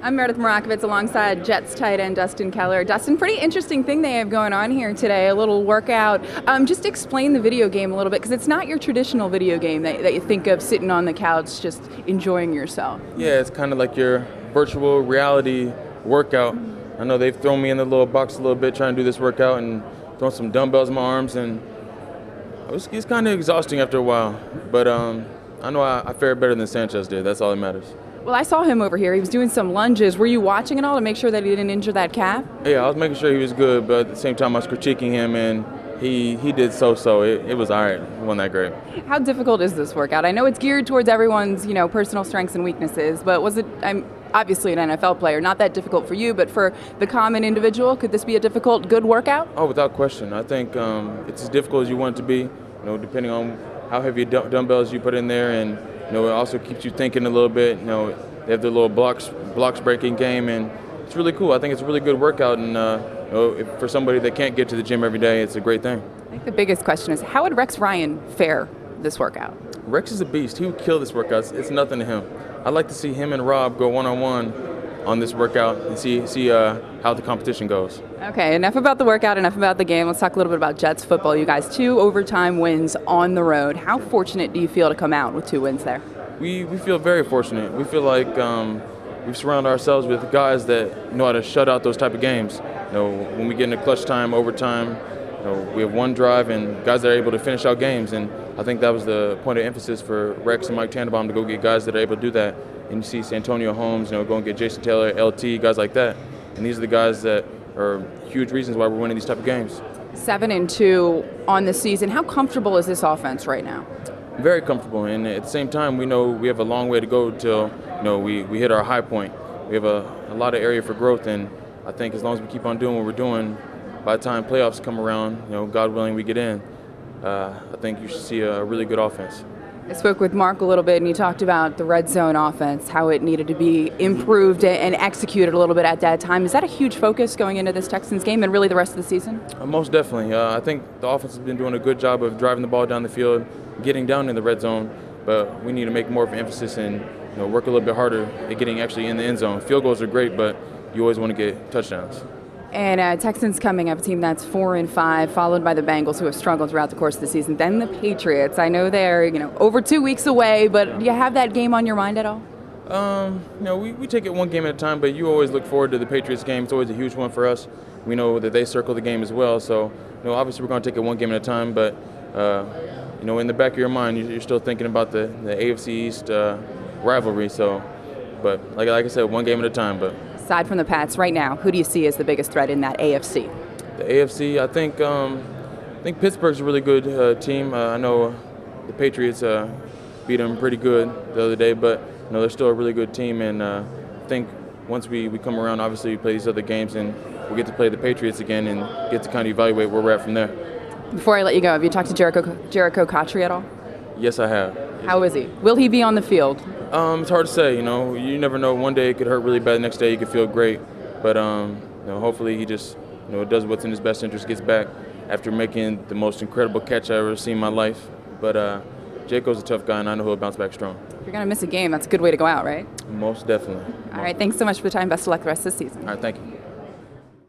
I'm Meredith Morakovitz alongside Jets tight end Dustin Keller. Dustin, pretty interesting thing they have going on here today, a little workout. Just explain the video game a little bit, because it's not your traditional video game that you think of sitting on the couch just enjoying yourself. Yeah, it's kind of like your virtual reality workout. I know they've thrown me in the little box a little bit trying to do this workout and thrown some dumbbells in my arms, and it's kind of exhausting after a while. But I know I fared better than Sanchez did. That's all that matters. Well, I saw him over here. He was doing some lunges. Were you watching it all to make sure that he didn't injure that calf? Yeah, I was making sure he was good, but at the same time I was critiquing him, and he did so. It was all right. It wasn't that great. How difficult is this workout? I know it's geared towards everyone's, personal strengths and weaknesses, but was it, I'm obviously an NFL player, not that difficult for you, but for the common individual, could this be a difficult, good workout? Oh, without question. I think it's as difficult as you want it to be, depending on how heavy dumbbells you put in there, and it also keeps you thinking a little bit. They have their little blocks breaking game, and it's really cool. I think it's a really good workout, and for somebody that can't get to the gym every day, it's a great thing. I think the biggest question is, how would Rex Ryan fare this workout? Rex is a beast. He would kill this workout. It's nothing to him. I'd like to see him and Rob go one-on-one on this workout and see how the competition goes. Okay, enough about the workout, enough about the game. Let's talk a little bit about Jets football. You guys, 2 overtime wins on the road. How fortunate do you feel to come out with 2 wins there? We feel very fortunate. We feel like we've surrounded ourselves with guys that know how to shut out those type of games. When we get into clutch time, overtime, we have one drive and guys that are able to finish out games. And I think that was the point of emphasis for Rex and Mike Tannenbaum, to go get guys that are able to do that. And you see Santonio Holmes, go and get Jason Taylor, LT, guys like that. And these are the guys that are huge reasons why we're winning these type of games. 7-2 on the season. How comfortable is this offense right now? Very comfortable, and at the same time, we know we have a long way to go till we hit our high point. We have a lot of area for growth, and I think as long as we keep on doing what we're doing, by the time playoffs come around, God willing, we get in. I think you should see a really good offense. I spoke with Mark a little bit, and he talked about the red zone offense, how it needed to be improved and executed a little bit at that time. Is that a huge focus going into this Texans game and really the rest of the season? Most definitely. I think the offense has been doing a good job of driving the ball down the field, getting down in the red zone, but we need to make more of an emphasis and work a little bit harder at getting actually in the end zone. Field goals are great, but you always want to get touchdowns. And Texans coming up, a team that's 4-5, followed by the Bengals, who have struggled throughout the course of the season. Then the Patriots. I know they're over 2 weeks away, but do you have that game on your mind at all? We take it one game at a time, but you always look forward to the Patriots game. It's always a huge one for us. We know that they circle the game as well, so obviously we're going to take it one game at a time, but in the back of your mind, you're still thinking about the AFC East rivalry. So, but like I said, one game at a time. But aside from the Pats, right now, who do you see as the biggest threat in that AFC? The AFC, I think Pittsburgh's a really good team. I know the Patriots beat them pretty good the other day, but they're still a really good team. And I think once we come around, obviously we play these other games, and we get to play the Patriots again and get to kind of evaluate where we're at from there. Before I let you go, have you talked to Jericho Cotchery at all? Yes, I have. How is he? Will he be on the field? It's hard to say. You never know. One day it could hurt really bad. The next day you could feel great. But hopefully he just does what's in his best interest, gets back after making the most incredible catch I've ever seen in my life. But Jericho's a tough guy, and I know he'll bounce back strong. If you're gonna miss a game, that's a good way to go out, right? Most definitely. All right. Thanks so much for the time. Best of luck the rest of the season. All right. Thank you.